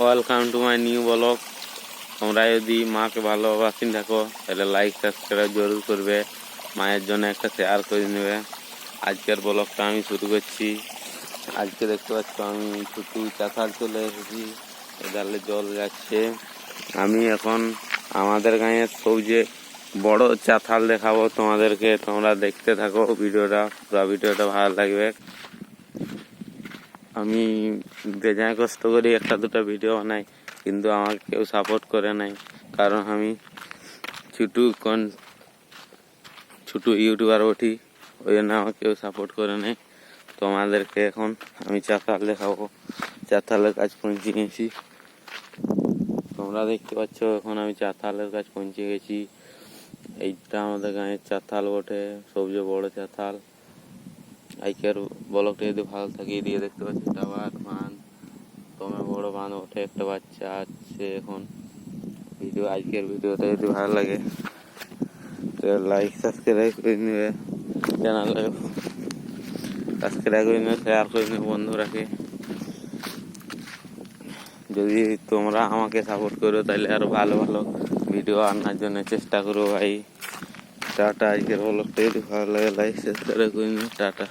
Welcome to my new blog. তোমরা যদি মাকে ভালোবাসিন থাকো তাহলে লাইক সাবস্ক্রাইব জরুর করবে, মায়ের জন্য একটা শেয়ার করে নেবে। আজকের ব্লগটা আমি শুরু করছি। আজকে দেখতে পাচ্ছ আমি ছুটু চাতাল চলে এসেছি, এদালে জল যাচ্ছে। আমি এখন আমাদের গাঁয়ের সবচেয়ে বড় চাতাল দেখাবো তোমাদেরকে, তোমরা দেখতে থাকো ভিডিওটা, পুরো ভিডিওটা ভালো লাগবে। আমি বেজায় কষ্ট করি একটা দুটো ভিডিও বানাই, কিন্তু আমাকে কেউ সাপোর্ট করে নাই, কারণ আমি ছোটো ইউটিউবার উঠি, ওই জন্য আমাকে কেউ সাপোর্ট করে নাই। তোমাদেরকে এখন আমি চাতাল দেখাবো, চাতালের কাজ পৌঁছে গেছি। তোমরা দেখতে পাচ্ছ এখন আমি চাতালের কাজ পৌঁছে গেছি। এইটা আমাদের গাঁয়ের চাতাল বটে, সবচেয়ে বড় চাতাল। আজকের ব্লগটা যদি ভালো থাকে দিয়ে দেখতে পাচ্ছি টাওয়ার বাঁধ, তোমার বড় বাঁধ ওঠে, একটা বাচ্চা আছে এখন। আজকের ভিডিওটা যদি ভালো লাগে লাইক সাবস্ক্রাইব করে নেবে, চ্যানেলে সাবস্ক্রাইব করে নেবে, শেয়ার করে নেবে বন্ধুরাকে। যদি তোমরা আমাকে সাপোর্ট করো তাহলে আরো ভালো ভালো ভিডিও আনার জন্য চেষ্টা করো ভাই। টাটা। আজকের ব্লগটা যদি ভালো লাগে লাইক সাবস্ক্রাইব করে নেবে। টাটা।